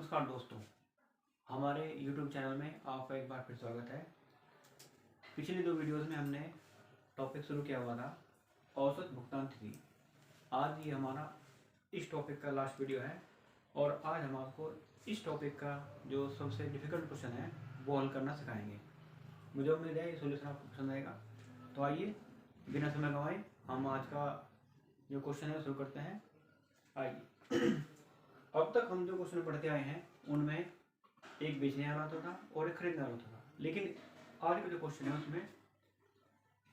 नमस्कार दोस्तों, हमारे YouTube चैनल में आपका एक बार फिर स्वागत है। पिछली दो वीडियोस में हमने टॉपिक शुरू किया हुआ था औसत भुगतान तिथि। आज ये हमारा इस टॉपिक का लास्ट वीडियो है और आज हम आपको इस टॉपिक का जो सबसे डिफ़िकल्ट क्वेश्चन है वो हल करना सिखाएंगे। मुझे उम्मीद है ये सोल्यूशन आपको पसंद आएगा। तो आइए बिना समय गंवाए हम आज का जो क्वेश्चन है शुरू करते हैं। आइए अब तक हम जो क्वेश्चन पढ़ते आए हैं उनमें एक बेचने वाला होता था और एक खरीदने वाला होता था, लेकिन आज का जो क्वेश्चन है उसमें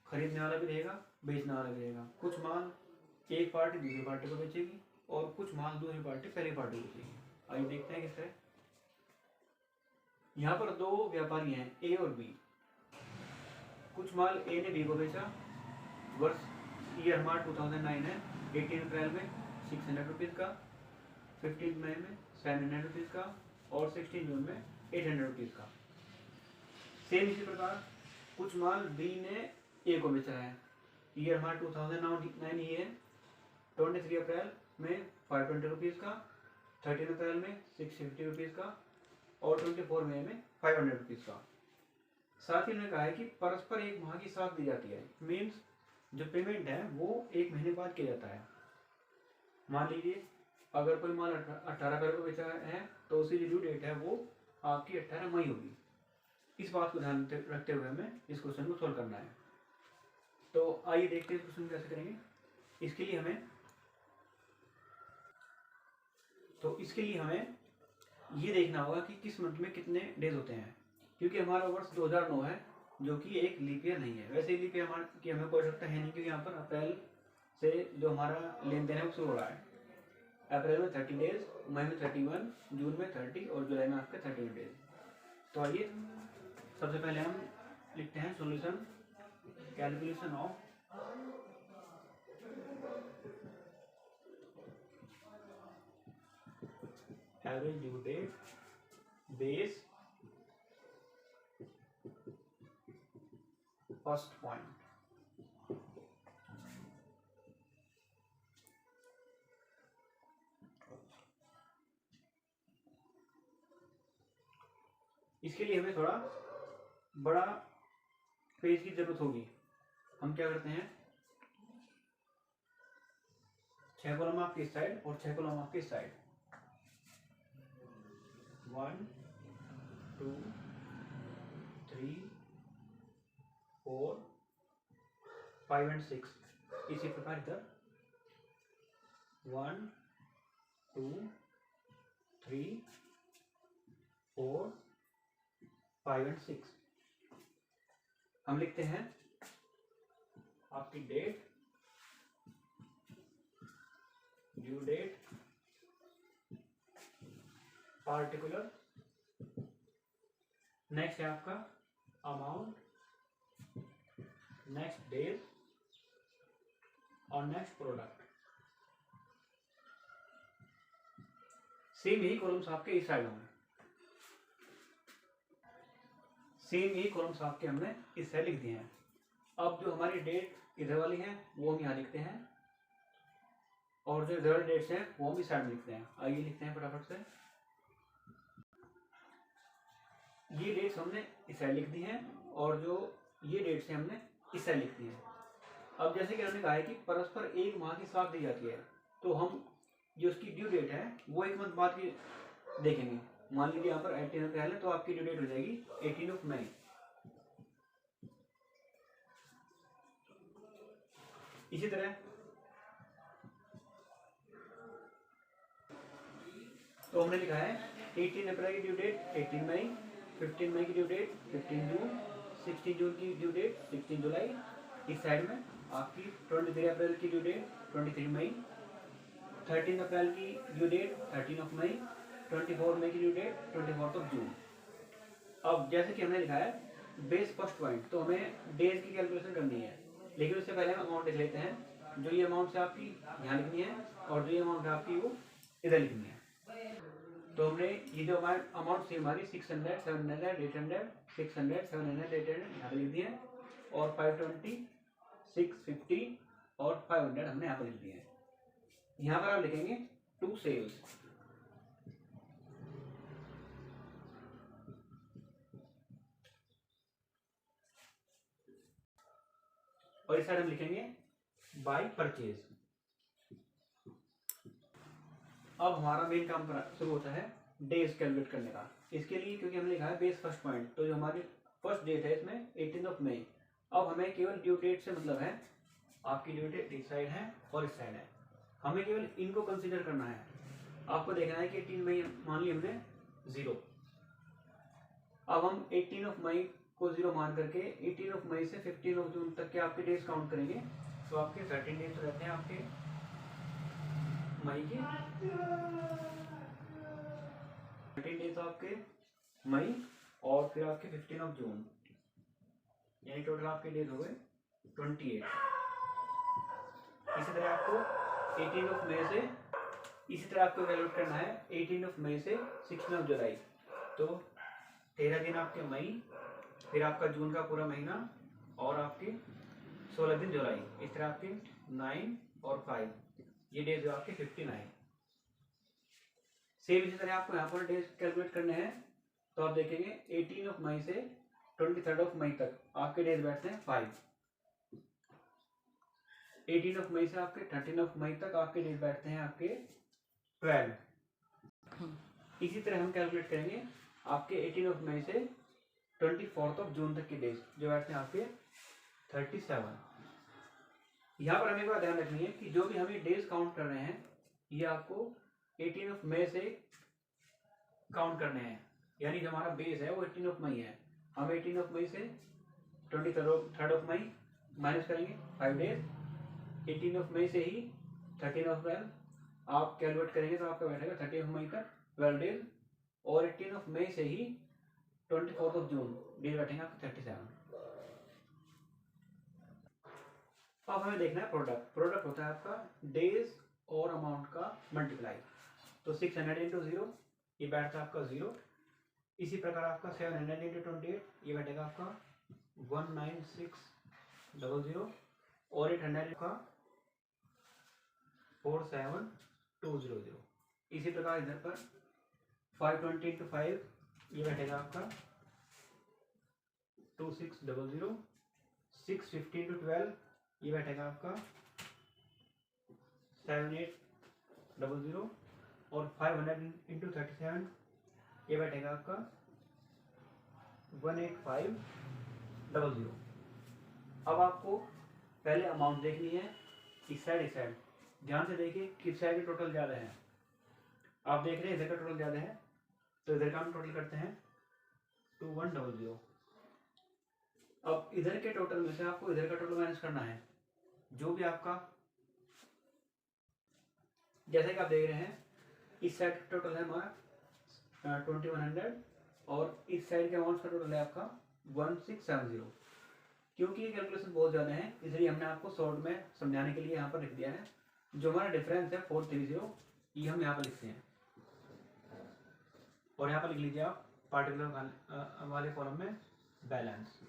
खरीदने वाला भी रहेगा, बेचने वाला भी रहेगा। कुछ माल एक पार्टी दूसरी पार्टी को बेचेगी और कुछ माल दूसरी पार्टी पहली पार्टी को बेचेगी। आइए देखते हैं किस तरह। यहाँ पर दो व्यापारी हैं, ए और बी। कुछ माल ए ने बी को बेचा। वर्ष ईयर हमारा 2009 है। 18 अप्रैल में 600 रुपीज़ का, 15 मई में 700 रुपीज़ का और 16 जून में 800 रुपीज़ का। सेम इसी प्रकार कुछ माल बी ने ए को बेचा है। ईयर हमारा 2009 ही है। 23 अप्रैल में 520 रुपीज़ का, 13 अप्रैल में 650 रुपीज़ का और 24 मई में 500 रुपीज़ का। साथ ही उन्होंने कहा है कि परस्पर एक माह की साथ दी जाती है। मीन्स जो पेमेंट है वो एक महीने बाद किया जाता है। मान लीजिए अगर कोई माल 18 अप्रैल को बेचा है तो उसकी जो ड्यू डेट है वो आपकी 18 मई होगी। इस बात को ध्यान रखते हुए हमें इस क्वेश्चन को सोल्व करना है। तो आइए देखते हैं इस क्वेश्चन कैसे करेंगे। इसके लिए हमें ये देखना होगा कि किस मंथ में कितने डेज होते हैं, क्योंकि हमारा वर्ष 2009 है जो कि एक लीप ईयर नहीं है। वैसे लीप ईयर की हमें कोई आवश्यकता है नहीं, क्योंकि यहाँ पर अप्रैल से जो हमारा लेन देन है वो शुरू हो रहा है। अप्रैल में 30 डेज, मई में 31, जून में 30 और जुलाई में आपके 31 डेज। तो आइए सबसे पहले हम लिखते हैं solution. Calculation of average due date base first point. इसके लिए हमें थोड़ा बड़ा पेज की जरूरत होगी। हम क्या करते हैं, 6 कॉलम आपकी इस साइड और 6 कॉलम आपकी इस साइड। 1 2 3 4 5 और 6। इसी प्रकार इधर 1 2 3 4 5 और 6। हम लिखते हैं आपकी date, due date, particular, next है आपका अमाउंट, नेक्स्ट डेज और नेक्स्ट प्रोडक्ट। सेम ही कॉलम्स आपके इस साइड होंगे। सेम ही कॉलम्स आपके हमने इस साइड लिख दिए हैं। अब जो हमारी डेट इधर वाली है वो हम यहाँ लिखते हैं और जो इधर वाली डेट्स हैं वो हम इस साइड में लिखते हैं। आइए लिखते हैं फटाफट से। ये डेट्स हमने इस साइड लिख दी हैं और जो ये डेट्स हैं हमने इस साइड लिख दी हैं। अब जैसे कि हमने कहा है कि परस्पर एक माह की साथ दी जाती है, तो हम जो उसकी ड्यू डेट है वो एक मंथ बाद की देखेंगे। मान लीजिए यहाँ पर 18 अप्रैल है तो आपकी ड्यू डेट हो जाएगी 18 ऑफ मई। इसी तरह तो हमने लिखा है 18 अप्रैल की ड्यू डेट 18 मई, 15 मई की ड्यू डेट 15 जून, 16 जून की ड्यू डेट 16 जुलाई। इस साइड में आपकी 23 अप्रैल की ड्यू डेट 23 मई, 13 अप्रैल की ड्यू डेट 13 ऑफ मई, 24 मई की ड्यू डेट 24 ऑफ जून। अब जैसे कि हमने लिखा है बेस फर्स्ट पॉइंट, तो हमें डेज की कैलकुलेशन करनी है, लेकिन उससे पहले हम अमाउंट लिख लेते हैं। जो ये अमाउंट है आपकी यहाँ लिखनी है और जो ये अमाउंट है आपकी वो इधर लिखनी है। तो हमने ये जो हमारे अमाउंट थी हमारी 600, 700, 800, 600, 700, 800 यहाँ पे लिख दिए और 520, 650 और 500 हमने यहाँ पर लिख दिए हैं। यहाँ पर आप लिखेंगे टू सेल्स। और इस साइड हम लिखेंगे बाय परचेज। अब हमारा मेन काम शुरू होता है डेज कैलकुलेट करने का। इसके लिए क्योंकि हमने लिखा है बेस फर्स्ट पॉइंट, तो जो हमारी फर्स्ट डेट है इसमें 18 मई। अब हमें केवल ड्यू डेट से मतलब है, आपकी ड्यू डेट इस साइड है और इस साइड है, हमें केवल इनको कंसीडर करना है। आपको देखना है कि 18 मई मान ली हमने 0। अब हम 18 मई को 0 मान करके 18 मई से 15 जून तक के आपके डेज काउंट करेंगे, तो आपके 13 डेज रहते हैं आपके मई के, 13 डेज आपके मई और फिर आपके 15 जून, यानी टोटल आपके डेज हो गए 28। इसी तरह आपको 18 मई से, इसी तरह आपको कैलकुलेट करना है 18 मई से 16 जुलाई, तो 13 दिन आपके मई, फिर आपका जून का पूरा महीना और आपके 16 दिन जुलाई। इस तरह आपके 9 और 5 ये डेज जो आपके 59। सेम इसी तरह आपको यहाँ पर डेज कैलकुलेट करने हैं, तो आप देखेंगे 18 मई से 23 मई तक आपके डेज बैठते हैं 5। 18 मई से आपके 13 मई तक आपके डेज बैठते हैं आपके 12। इसी तरह हम कैलकुलेट करेंगे आपके 18 मई से 24 जून तक के डेज जो बैठते हैं आपके 37। यहाँ पर हमें एक बात ध्यान रखनी है कि जो भी हम ये डेज काउंट कर रहे हैं ये आपको 18 मई से काउंट करने हैं, यानी जो हमारा बेस है वो 18 मई है। हम 18 मई से 23 मई माइनस करेंगे 5 डेज, 18 मई से ही 13 अप्रैल आप कैलकुलेट करेंगे तो आपका बैठेगा 30 मई तक 12 डेज, और 18 मई से ही 24 जून डेज बैठेंगे आपके 37। अब हमें देखना है प्रोडक्ट। प्रोडक्ट होता है आपका डेज और अमाउंट का मल्टीप्लाई, तो 600 इंटू 0 ये बैठता है आपका 0। इसी प्रकार आपका 700 इंटू 28 ये बैठेगा आपका 19600, और 800 का 47200। इसी प्रकार इधर पर 520 इंटू 5 ये बैठेगा आपका 2600, 650 इंटू 12 ये बैठेगा आपका 7800, और 500 इंटू 37 ये बैठेगा आपका 18500। अब आपको पहले अमाउंट देखनी है इस साइड इस साइड। ध्यान से देखिए किस साइड के टोटल ज़्यादा है। आप देख रहे हैं इधर का टोटल ज़्यादा है, तो इधर का हम टोटल करते हैं 2100। अब इधर के टोटल में से आपको इधर का टोटल माइनस करना है। जो भी आपका, जैसे कि आप देख रहे हैं इस साइड का टोटल है हमारा 2100, और इस साइड के अमाउंट का टोटल है आपका 1670। क्योंकि ये कैलकुलेशन बहुत ज़्यादा है इसलिए हमने आपको शॉर्ट में समझाने के लिए यहाँ पर लिख दिया है। जो हमारा डिफरेंस है 430 ये हम यहाँ पर लिखते हैं, और यहाँ पर लिख लीजिए आप पार्टिकुलर वाले कॉलम में बैलेंस।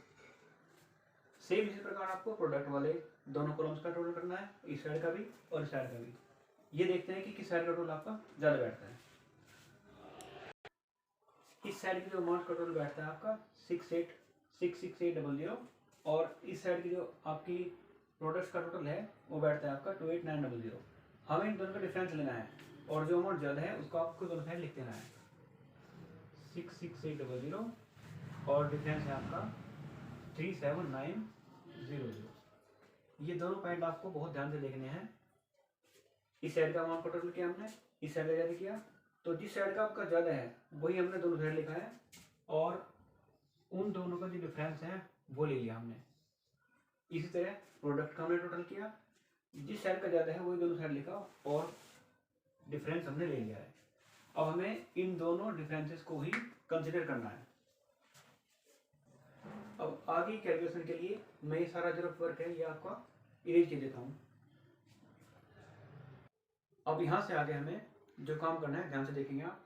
सेम इसी प्रकार आपको प्रोडक्ट वाले दोनों कॉलम्स का टोटल करना है, इस साइड का भी और इस साइड का भी। ये देखते हैं कि किस साइड का टोटल आपका ज़्यादा बैठता है। इस साइड की जो अमाउंट का टोटल बैठता है आपका 66800, और इस साइड की जो आपकी प्रोडक्ट्स का टोटल है वो बैठता है आपका 28900। हमें इन दोनों का डिफरेंस लेना है, और जो अमाउंट ज़्यादा है उसको आपको दोनों साइड लिख देना है 66800, और डिफरेंस है आपका 37900। ये दोनों पॉइंट आपको बहुत ध्यान से देखने हैं। इस साइड का अमाउंट का टोटल किया हमने, इस साइड का ज़्यादा किया, तो जिस साइड का आपका ज़्यादा है वही हमने दोनों साइड लिखा है, और उन दोनों का जो डिफरेंस है वो ले लिया हमने। इसी तरह प्रोडक्ट का हमने टोटल किया, जिस साइड का ज़्यादा है वही दोनों साइड लिखा और डिफरेंस हमने ले लिया है। अब हमें इन दोनों डिफरेंसेस को ही कंसिडर करना है। अब आगे कैलकुलेशन के लिए मैं ये सारा जो वर्क है ये आपका इरेज कर देता हूँ। अब यहाँ से आगे हमें जो काम करना है ध्यान से देखेंगे आप।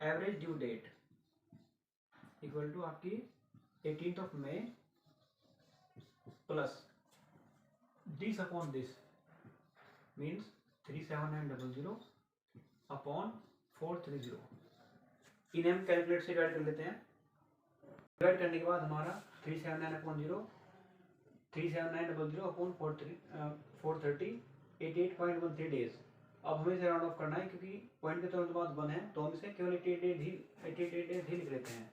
Average due date equal to आपकी 18 मई plus this upon this means 37900 upon 430। इन्हें हम कैलकुलेट से डिवाइड कर लेते हैं। डिवाइड करने के बाद हमारा 379 अपॉन 0 3790 अपॉन 430 88.13 डेज। अब हमें इसे राउंड ऑफ करना है क्योंकि पॉइंट के तुरंत बाद 1 है, तो हम इसे केवल 88 डेज ही लिख लेते हैं।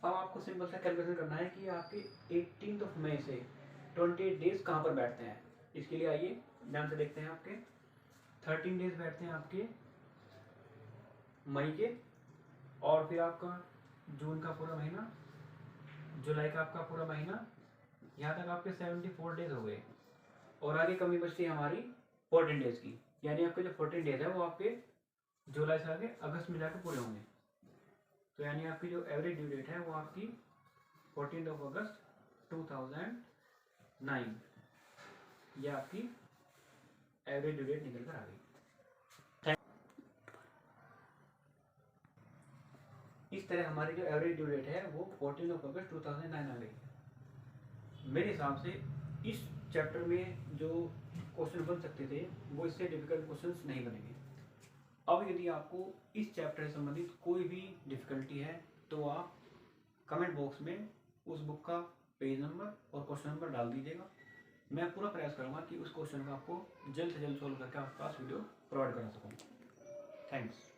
अब आपको सिंपल सा कैलकुलेशन करना है कि आपके 18 मई से 28 डेज कहाँ पर बैठते हैं। इसके लिए आइए ध्यान से देखते हैं। आपके 13 डेज बैठते हैं आपके मई के, और फिर आपका जून का पूरा महीना, जुलाई का आपका पूरा महीना, यहाँ तक आपके 74 डेज हो गए। और आगे कमी बचती है हमारी 14 डेज की, यानी आपके जो 14 डेज है वो आपके जुलाई से आगे अगस्त में जाकर पूरे होंगे। तो यानी आपकी जो एवरेज ड्यू डेट है वो आपकी 14 अगस्त 2009, यह आपकी एवरेज ड्यू डेट निकल कर आ गई। इस तरह हमारी जो एवरेज ड्यू डेट है वो 14 अगस्त 2009 आ गई। मेरे हिसाब से इस चैप्टर में जो क्वेश्चन बन सकते थे वो इससे डिफिकल्ट क्वेश्चंस नहीं बनेंगे। अब यदि आपको इस चैप्टर से संबंधित कोई भी डिफिकल्टी है तो आप कमेंट बॉक्स में उस बुक का पेज नंबर और क्वेश्चन नंबर डाल दीजिएगा। मैं पूरा प्रयास करूँगा कि उस क्वेश्चन को आपको जल्द से जल्द सोल्व करके आपके पास वीडियो प्रोवाइड करा सकूँ। थैंक्स।